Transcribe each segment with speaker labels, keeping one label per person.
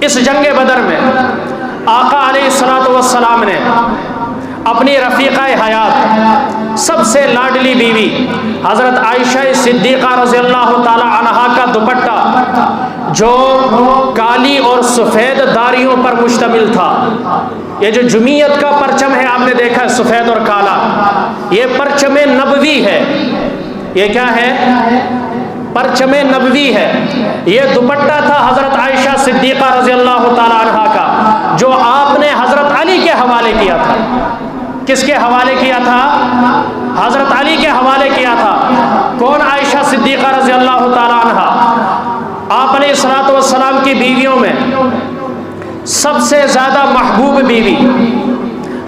Speaker 1: اس جنگ بدر میں آقا علیہ الصلوۃ والسلام نے اپنی رفیقہ حیات سب سے لاڈلی بیوی حضرت عائشہ صدیقہ رضی اللہ تعالی عنہا کا دوپٹہ جو کالی اور سفید داریوں پر مشتمل تھا، یہ جو جمیت کا پرچم ہے آپ نے دیکھا ہے سفید اور کالا، یہ پرچم نبوی ہے۔ یہ کیا ہے؟ پرچم نبوی ہے۔ یہ دوپٹہ تھا حضرت عائشہ صدیقہ رضی اللہ تعالی عنہا کا، جو آپ نے حضرت علی کے حوالے کیا تھا۔ کس کے حوالے کیا تھا؟ حضرت علی کے حوالے کیا تھا۔ کون عائشہ صدیقہ رضی اللہ تعالی عنہا؟ آپ علیہ الصلوۃ والسلام کی بیویوں میں سب سے زیادہ محبوب بیوی۔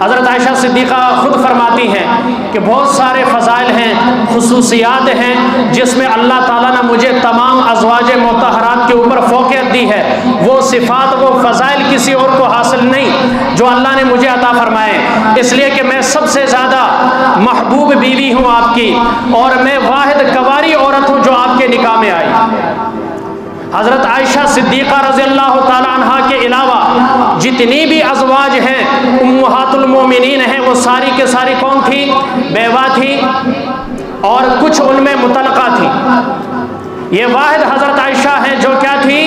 Speaker 1: حضرت عائشہ صدیقہ خود فرماتی ہیں کہ بہت سارے فضائل ہیں، خصوصیات ہیں جس میں اللہ تعالیٰ نے مجھے تمام ازواج مطہرات کے اوپر فوقیت دی ہے۔ وہ صفات، وہ فضائل کسی اور کو حاصل نہیں جو اللہ نے مجھے عطا فرمائے، اس لیے کہ میں سب سے زیادہ محبوب بیوی ہوں آپ کی، اور میں واحد کنواری عورت ہوں جو آپ کے نکاح میں آئی۔ حضرت عائشہ صدیقہ رضی اللہ تعالی عنہا کے علاوہ جتنی بھی ازواج ہیں، امہات المومنین ہیں، وہ ساری کے ساری کون تھی؟ بیوہ تھی، اور کچھ ان میں مطلقہ تھی۔ یہ واحد حضرت عائشہ ہیں جو کیا تھی؟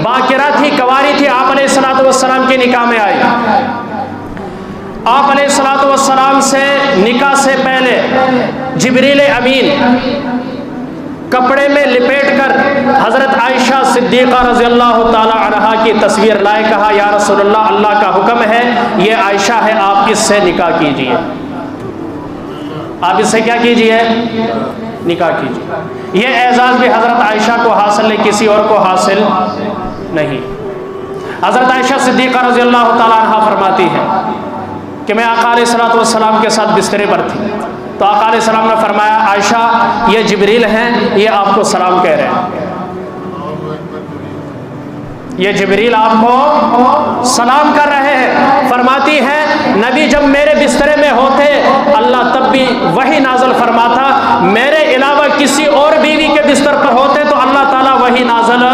Speaker 1: باکرہ تھی، کنواری تھی، آپ علیہ الصلوۃ والسلام کے نکاح میں آئی۔ آپ علیہ الصلوۃ والسلام سے نکاح سے پہلے جبریل امین کپڑے میں لپیٹ کر حضرت عائشہ صدیقہ رضی اللہ تعالی عنہا کی تصویر لائے، کہا یا رسول اللہ، اللہ کا حکم ہے، یہ عائشہ ہے، آپ اس سے نکاح کیجئے، آپ اس سے کیا کیجئے؟ نکاح کیجئے۔ یہ اعزاز بھی حضرت عائشہ کو حاصل ہے، کسی اور کو حاصل نہیں۔ حضرت عائشہ صدیقہ رضی اللہ تعالی عنہا فرماتی ہے کہ میں آقا علیہ الصلوۃ والسلام کے ساتھ بسترے پر تھی، تو آقا علیہ السلام نے فرمایا عائشہ یہ جبریل ہیں، یہ آپ کو سلام کہہ رہے ہیں، یہ جبریل آپ کو سلام کر رہے ہیں۔ فرماتی ہیں نبی جب میرے بسترے میں ہوتے اللہ تب بھی وحی نازل فرماتا، میرے علاوہ کسی اور بیوی کے بستر پر ہوتے تو اللہ تعالیٰ وحی نازل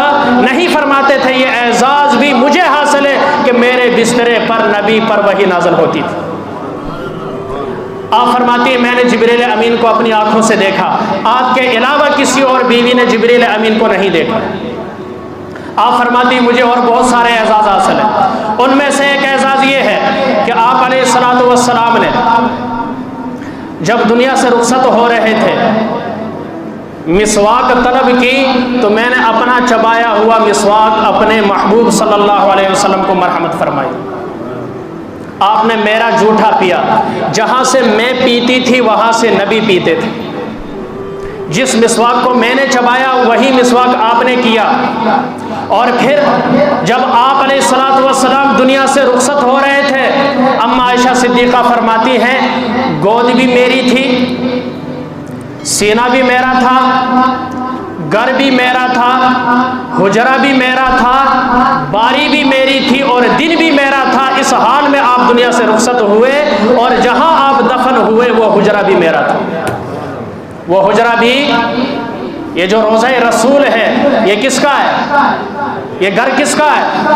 Speaker 1: نہیں فرماتے تھے۔ یہ اعزاز بھی مجھے حاصل ہے کہ میرے بسترے پر نبی پر وحی نازل ہوتی تھی۔ آپ فرماتی ہیں میں نے جبریل امین کو اپنی آنکھوں سے دیکھا، آپ کے علاوہ کسی اور بیوی نے جبریل امین کو نہیں دیکھا۔ آپ فرماتی ہیں مجھے اور بہت سارے اعزاز حاصل ہیں، ان میں سے ایک اعزاز یہ ہے کہ آپ علیہ الصلوۃ والسلام نے جب دنیا سے رخصت ہو رہے تھے، مسواک طلب کی تو میں نے اپنا چبایا ہوا مسواک اپنے محبوب صلی اللہ علیہ وسلم کو مرحمت فرمائی۔ آپ نے میرا جوٹھا پیا، جہاں سے میں پیتی تھی وہاں سے نبی پیتے تھے۔ جس مسواک کو میں نے چبایا وہی مسواک آپ نے کیا۔ اور پھر جب آپ علیہ الصلوۃ والسلام دنیا سے رخصت ہو رہے تھے، اما عائشہ صدیقہ فرماتی ہیں گود بھی میری تھی، سینہ بھی میرا تھا، گھر بھی میرا تھا، حجرہ بھی میرا تھا، باری بھی میری تھی اور دن بھی میرا تھا۔ اس حال میں آپ دنیا سے رخصت ہوئے اور جہاں آپ دفن ہوئے وہ حجرہ بھی میرا تھا۔ وہ حجرہ بھی، یہ جو روضہ رسول ہے یہ کس کا ہے؟ یہ گھر کس کا ہے؟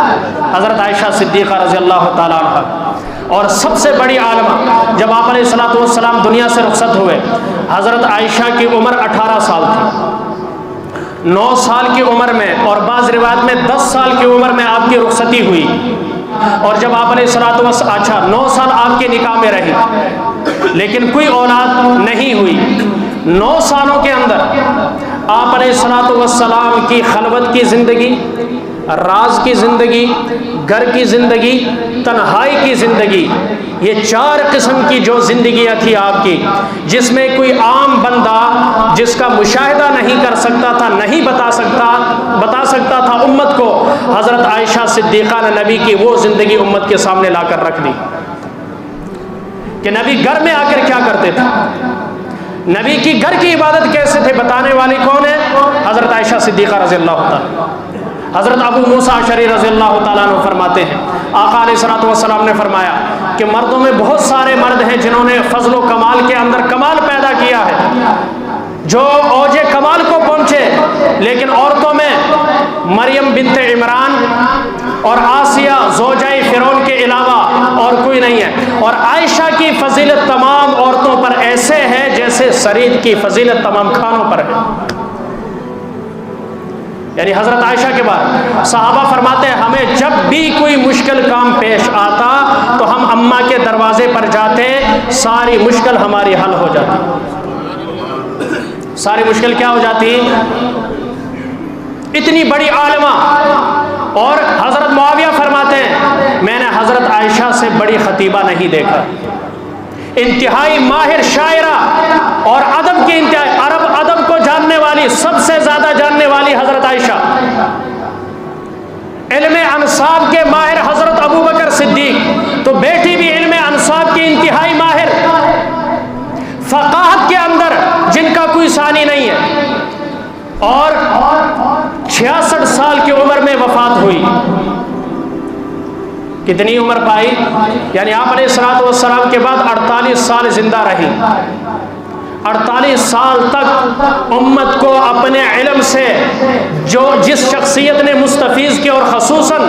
Speaker 1: حضرت عائشہ صدیقہ رضی اللہ تعالیٰ عنہ۔ اور سب سے بڑی عالمہ جب آپ علیہ الصلوۃ والسلام دنیا سے رخصت ہوئے، حضرت عائشہ کی عمر 18 سال تھی۔ 9 سال کی عمر میں اور بعض روایت میں 10 سال کی عمر میں آپ کی رخصتی ہوئی، اور جب آپ علیہ الصلوۃ والسلام 9 سال آپ کے نکاح میں رہی لیکن کوئی اولاد نہیں ہوئی۔ 9 سالوں کے اندر آپ علیہ الصلوۃ والسلام کی خلوت کی زندگی، راز کی زندگی، گھر کی زندگی، تنہائی کی زندگی، یہ 4 قسم کی جو زندگیاں تھی آپ کی، جس میں کوئی عام بندہ جس کا مشاہدہ نہیں کر سکتا تھا، نہیں بتا سکتا تھا امت کو، حضرت عائشہ صدیقہ نے نبی کی وہ زندگی امت کے سامنے لا کر رکھ دی کہ نبی گھر میں آ کر کیا کرتے تھے، نبی کی گھر کی عبادت کیسے تھے، بتانے والی کون ہے؟ حضرت عائشہ صدیقہ رضی اللہ تعالیٰ۔ حضرت ابو موسیٰ اشعری رضی اللہ تعالیٰ عنہ فرماتے ہیں آقا علیہ الصلوۃ والسلام نے فرمایا کہ مردوں میں بہت سارے مرد ہیں جنہوں نے فضل و کمال کے اندر کمال پیدا کیا ہے، جو اوج کمال کو پہنچے، لیکن عورتوں میں مریم بنت عمران اور آسیہ زوجہ فرعون کے علاوہ اور کوئی نہیں ہے، اور عائشہ کی فضیلت تمام عورتوں پر ایسے ہے جیسے سرید کی فضیلت تمام کھانوں پر ہے۔ یعنی حضرت عائشہ کے بعد صحابہ فرماتے ہیں ہمیں جب بھی کوئی مشکل کام پیش آتا تو ہم اماں کے دروازے پر جاتے، ساری مشکل ہماری حل ہو جاتی۔ ساری مشکل کیا ہو جاتی؟ اتنی بڑی عالمہ۔ اور حضرت معاویہ فرماتے ہیں میں نے حضرت عائشہ سے بڑی خطیبہ نہیں دیکھا، انتہائی ماہر شاعرہ اور ادب کی انتہائی، عرب ادب کو جاننے والی، سب سے زیادہ جاننے والی حضرت عائشہ، علم انساب کے ماہر حضرت ابو بکر صدیق، تو بیٹی بھی علم انساب کی انتہائی ماہر، فقاہت کے اندر جن کا کوئی ثانی نہیں ہے، اور 66 سال کی عمر میں وفات ہوئی۔ کتنی عمر پائی؟ یعنی آپ علیہ الصلوۃ والسلام کے بعد 48 سال زندہ رہی۔ 48 سال تک امت کو اپنے علم سے جس شخصیت نے مستفیض کی، اور خصوصاً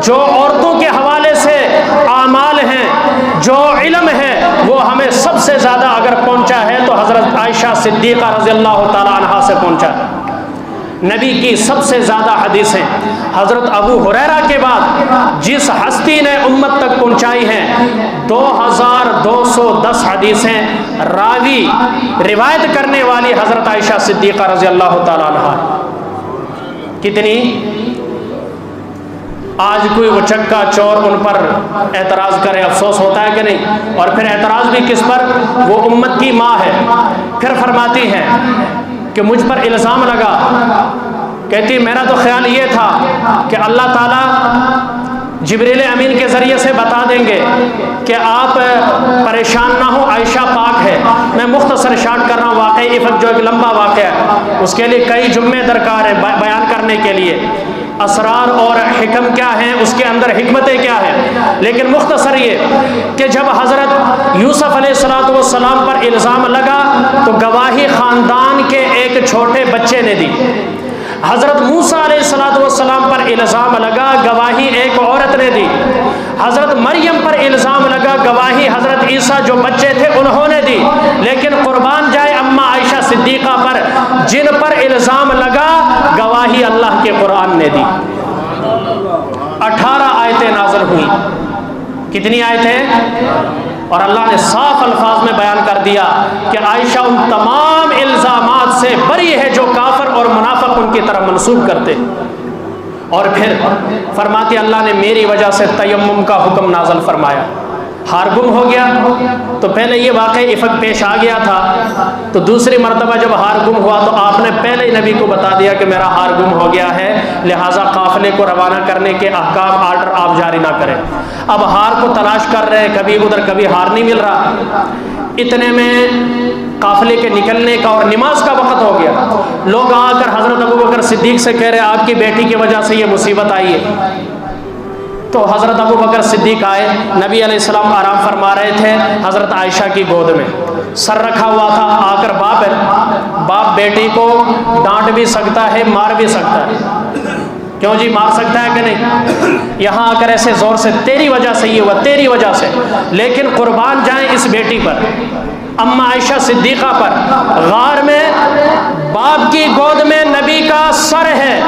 Speaker 1: جو عورتوں کے حوالے سے اعمال ہیں، جو علم ہے، وہ ہمیں سب سے زیادہ اگر پہنچا ہے تو حضرت عائشہ صدیقہ رضی اللہ تعالی عنہا سے پہنچا ہے۔ نبی کی سب سے زیادہ حدیثیں حضرت ابو ہریرہ کے بعد جس ہستی نے امت تک پہنچائی ہیں، 2210 حدیثیں راوی روایت کرنے والی حضرت عائشہ صدیقہ رضی اللہ تعالی عنہا۔ کتنی؟ آج کوئی وہ چکا چور ان پر اعتراض کرے افسوس ہوتا ہے کہ نہیں؟ اور پھر اعتراض بھی کس پر؟ وہ امت کی ماں ہے۔ پھر فرماتی ہے کہ مجھ پر الزام لگا، کہتی میرا تو خیال یہ تھا کہ اللہ تعالیٰ جبریل امین کے ذریعے سے بتا دیں گے کہ آپ پریشان نہ ہو، عائشہ پاک ہے۔ میں مختصر شارٹ کر رہا ہوں، واقعی افق جو ایک لمبا واقعہ ہے، اس کے لیے کئی جملے درکار ہیں بیان کرنے کے لیے، اسرار اور حکم کیا ہیں، اس کے اندر حکمتیں کیا ہیں۔ لیکن مختصر یہ کہ جب حضرت یوسف علیہ السلام پر الزام لگا تو گواہی خاندان کے ایک چھوٹے بچے نے دی۔ حضرت موسیٰ علیہ السلام پر الزام لگا، گواہی ایک عورت نے دی۔ حضرت مریم پر الزام لگا، گواہی حضرت عیسیٰ جو بچے تھے انہوں نے دی۔ لیکن قربان جائے اماں عائشہ صدیقہ پر، جن پر الزام لگا گواہی اللہ کے قرآن نے دی۔ 18 آیتیں نازل ہوئی۔ کتنی آیتیں؟ اور اللہ نے صاف الفاظ میں بیان کر دیا کہ عائشہ ان تمام الزامات سے بری ہے جو کافر اور منافق ان کی طرف منسوب کرتے۔ اور پھر فرماتی اللہ نے میری وجہ سے تیمم کا حکم نازل فرمایا۔ ہار گم ہو گیا تو پہلے یہ واقعی افق پیش آ گیا تھا، تو دوسری مرتبہ جب ہار گم ہوا تو آپ نے پہلے ہی نبی کو بتا دیا کہ میرا ہار گم ہو گیا ہے، لہٰذا قافلے کو روانہ کرنے کے احکام آرڈر آپ جاری نہ کریں۔ اب ہار کو تلاش کر رہے ہیں، کبھی ادھر کبھی ہار نہیں مل رہا۔ اتنے میں قافلے کے نکلنے کا اور نماز کا وقت ہو گیا۔ لوگ آ کر حضرت ابو بکر صدیق سے کہہ رہے آپ کی بیٹی کی وجہ سے یہ مصیبت آئی ہے۔ تو حضرت ابو بکر صدیق آئے، نبی علیہ السلام آرام فرما رہے تھے حضرت عائشہ کی گود میں، سر رکھا ہوا تھا۔ آ کر باپ بیٹی کو ڈانٹ بھی سکتا ہے، مار بھی سکتا ہے۔ کیوں جی مار سکتا ہے کہ نہیں؟ یہاں آ کر ایسے زور سے تیری وجہ سے یہ ہوا، تیری وجہ سے۔ لیکن قربان جائیں اس بیٹی پر، اماں عائشہ صدیقہ پر، غار میں باپ کی گود میں نبی کا سر ہے،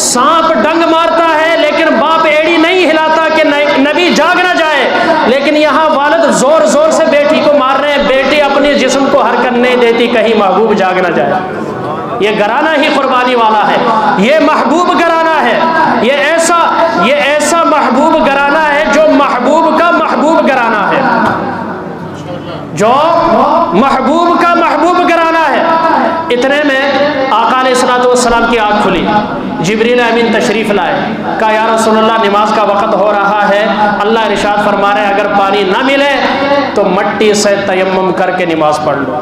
Speaker 1: سانپ ڈنگ مارتا ہے لیکن باپ ایڑی نہیں ہلاتا کہ نبی جاگ نہ جائے، لیکن یہاں والد زور زور سے بیٹی کو مار رہے ہیں، بیٹی اپنے جسم کو حرکت نہیں دیتی کہیں محبوب جاگ نہ جائے۔ یہ گھرانہ ہی قربانی والا ہے، یہ محبوب گھرانہ ہے، یہ ایسا محبوب گھرانہ ہے جو محبوب کا محبوب گھرانہ ہے، جو محبوب کا محبوب گھرانہ ہے۔ اتنے میں آقا علیہ السلام کی آنکھ کھلی، جبریل امین تشریف لائے، کہا یا رسول اللہ نماز کا وقت ہو رہا ہے، اللہ ارشاد فرما رہے اگر پانی نہ ملے تو مٹی سے تیمم کر کے نماز پڑھ لو۔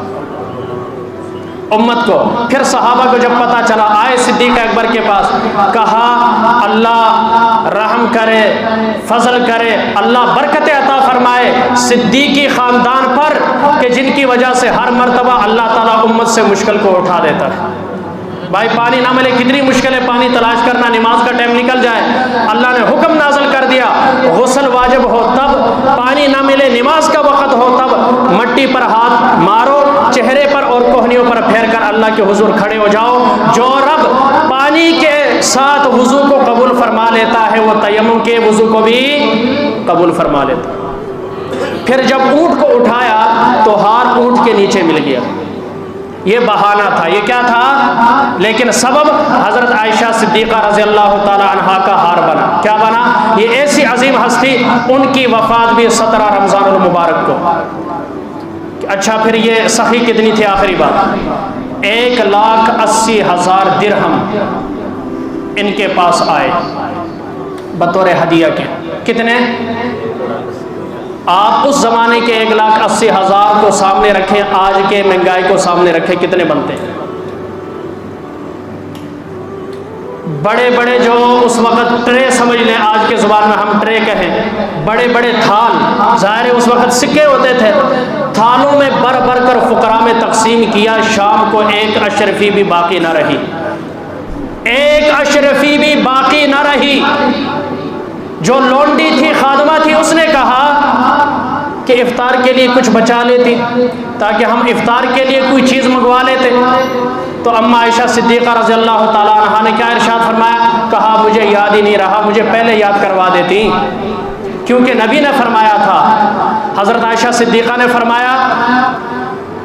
Speaker 1: امت کو پھر صحابہ کو جب پتہ چلا آئے صدیق اکبر کے پاس، کہا اللہ رحم کرے، فضل کرے، اللہ برکت عطا فرمائے صدیقی خاندان پر کہ جن کی وجہ سے ہر مرتبہ اللہ تعالیٰ امت سے مشکل کو اٹھا دیتا ہے۔ بھائی پانی نہ ملے کتنی مشکل ہے، پانی تلاش کرنا، نماز کا ٹائم نکل جائے، اللہ نے حکم واجب ہو تب، پانی نہ ملے نماز کا وقت ہو تب مٹی پر ہاتھ مارو، چہرے پر اور کوہنیوں پر پھیر کر اللہ کے حضور کھڑے ہو جاؤ۔ جو رب پانی کے ساتھ وضو کو قبول فرما لیتا ہے وہ تیمم کے وضو کو بھی قبول فرما لیتا ہے۔ پھر جب اونٹ کو اٹھایا تو ہار اونٹ کے نیچے مل گیا، یہ بہانہ تھا، یہ کیا تھا؟ لیکن سبب حضرت عائشہ صدیقہ رضی اللہ تعالی عنہا کا ہار بنا۔ کیا بنا؟ یہ ایسی عظیم ہستی، ان کی وفات بھی 17 رمضان المبارک کو۔ اچھا پھر یہ سخی کتنی تھی؟ آخری بات، 1,80,000 درہم ان کے پاس آئے بطور ہدیہ کے۔ کتنے؟ آپ اس زمانے کے 1,80,000 کو سامنے رکھیں، آج کے مہنگائی کو سامنے رکھیں، کتنے بنتے ہیں؟ بڑے بڑے جو اس وقت ٹرے سمجھ لیں، آج کے زبان میں ہم ٹرے کہیں، بڑے بڑے تھال، ظاہر ہے اس وقت سکے ہوتے تھے، تھالوں میں بھر بھر کر فقراء میں تقسیم کیا۔ شام کو 1 اشرفی بھی باقی نہ رہی، 1 اشرفی بھی باقی نہ رہی۔ جو لونڈی تھی، خادمہ تھی، اس نے کہا کہ افطار کے لیے کچھ بچا لیتی تاکہ ہم افطار کے لیے کوئی چیز منگوا لیتے۔ تو اماں عائشہ صدیقہ رضی اللہ تعالیٰ عنہا نے کیا ارشاد فرمایا؟ کہا مجھے یاد ہی نہیں رہا، مجھے پہلے یاد کروا دیتی، کیونکہ نبی نے فرمایا تھا۔ حضرت عائشہ صدیقہ نے فرمایا،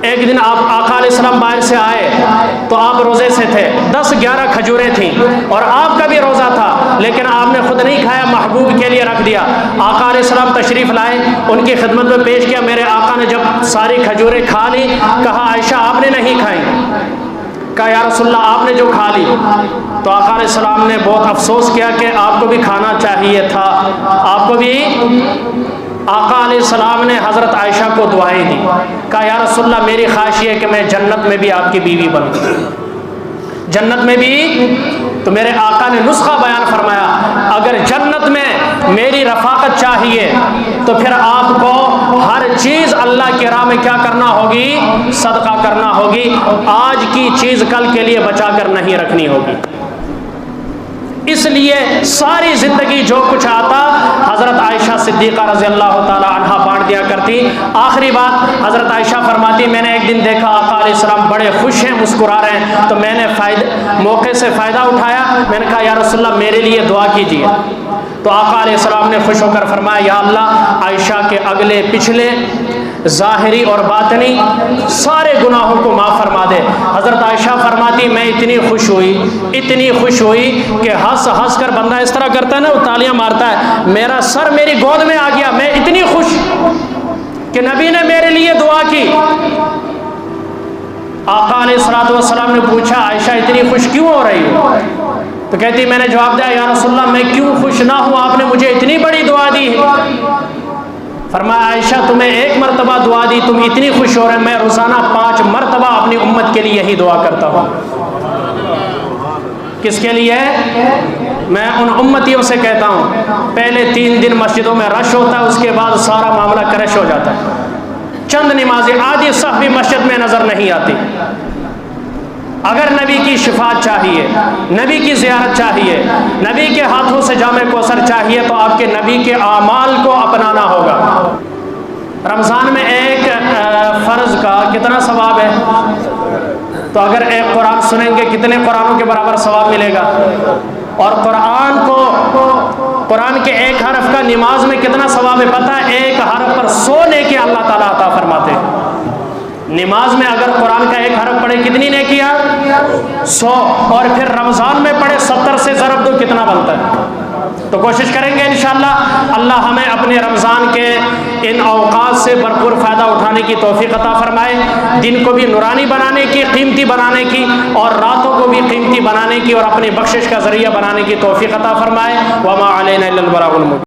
Speaker 1: ایک دن آپ آقا علیہ السلام باہر سے آئے تو آپ روزے سے تھے، 10-11 کھجوریں تھیں اور آپ کا بھی روزہ تھا، لیکن آپ نے خود نہیں کھایا، محبوب کے لیے رکھ دیا۔ آقا علیہ السلام تشریف لائے، ان کی خدمت میں پیش کیا۔ میرے آقا نے جب ساری کھجوریں کھا لی، کہا عائشہ آپ نے نہیں کھائیں؟ کہا یا رسول اللہ آپ نے جو کھا لی۔ تو آقا علیہ السلام نے بہت افسوس کیا کہ آپ کو بھی کھانا چاہیے تھا، آپ کو بھی۔ آقا علیہ السلام نے حضرت عائشہ کو دعائیں دی، کہا یا رسول اللہ میری خواہش یہ ہے کہ میں جنت میں بھی آپ کی بیوی بنوں، جنت میں بھی۔ تو میرے آقا نے نسخہ بیان فرمایا، اگر جنت میں میری رفاقت چاہیے تو پھر آپ کو ہر چیز اللہ کی راہ میں کیا کرنا ہوگی؟ صدقہ کرنا ہوگی، آج کی چیز کل کے لیے بچا کر نہیں رکھنی ہوگی۔ اس لیے ساری زندگی جو کچھ آتا حضرت عائشہ صدیقہ رضی اللہ تعالی عنہا بانٹ دیا کرتی۔ آخری بات حضرت عائشہ فرماتی، میں نے ایک دن دیکھا آقا علیہ السلام بڑے خوش ہیں، مسکرا رہے ہیں، تو میں نے موقع سے فائدہ اٹھایا، میں نے کہا یا رسول اللہ میرے لیے دعا کیجیے۔ تو آقا علیہ السلام نے خوش ہو کر فرمایا، یا اللہ عائشہ کے اگلے پچھلے ظاہری اور باطنی سارے گناہوں کو معاف فرما دے۔ حضرت عائشہ فرماتی میں اتنی خوش ہوئی کہ ہنس ہنس کر بندہ اس طرح کرتا ہے نا، وہ تالیاں مارتا ہے، میرا سر میری گود میں آ گیا، میں اتنی خوش کہ نبی نے میرے لیے دعا کی۔ آقا علیہ السلام نے پوچھا عائشہ اتنی خوش کیوں ہو رہی ہو؟ تو کہتی میں نے جواب دیا یا رسول اللہ میں کیوں خوش نہ ہوں، آپ نے مجھے اتنی بڑی دعا دی ہے۔ فرمایا عائشہ تمہیں 1 مرتبہ دعا دی، تم اتنی خوش ہو رہے، میں روزانہ 5 مرتبہ اپنی امت کے لیے یہی دعا کرتا ہوں۔ کس کے لیے؟ میں ان امتیوں سے کہتا ہوں پہلے 3 دن مسجدوں میں رش ہوتا ہے، اس کے بعد سارا معاملہ کرش ہو جاتا ہے، چند نمازیں آدھی صف بھی مسجد میں نظر نہیں آتی۔ اگر نبی کی شفاعت چاہیے، نبی کی زیارت چاہیے، نبی کے ہاتھوں سے جام کوثر چاہیے تو آپ کے نبی کے اعمال کو اپنانا ہوگا۔ رمضان میں ایک فرض کا کتنا ثواب ہے؟ تو اگر ایک قرآن سنیں گے کتنے قرآنوں کے برابر ثواب ملے گا؟ اور قرآن کے ایک حرف کا نماز میں کتنا ثواب ہے پتہ ہے؟ ایک حرف پر 100 نیکی اللہ تعالیٰ عطا فرماتے ہیں۔ نماز میں اگر قرآن کا ایک حرف پڑھے کتنی نیکیاں؟ 100، اور پھر رمضان میں پڑھے 70 سے ضرب دو کتنا بنتا ہے؟ تو کوشش کریں گے انشاءاللہ اللہ ہمیں اپنے رمضان کے ان اوقات سے بھرپور فائدہ اٹھانے کی توفیق عطا فرمائے، دن کو بھی نورانی بنانے کی، قیمتی بنانے کی، اور راتوں کو بھی قیمتی بنانے کی اور اپنی بخشش کا ذریعہ بنانے کی توفیق عطا فرمائے۔ وما علینا الا البلاغ المبین۔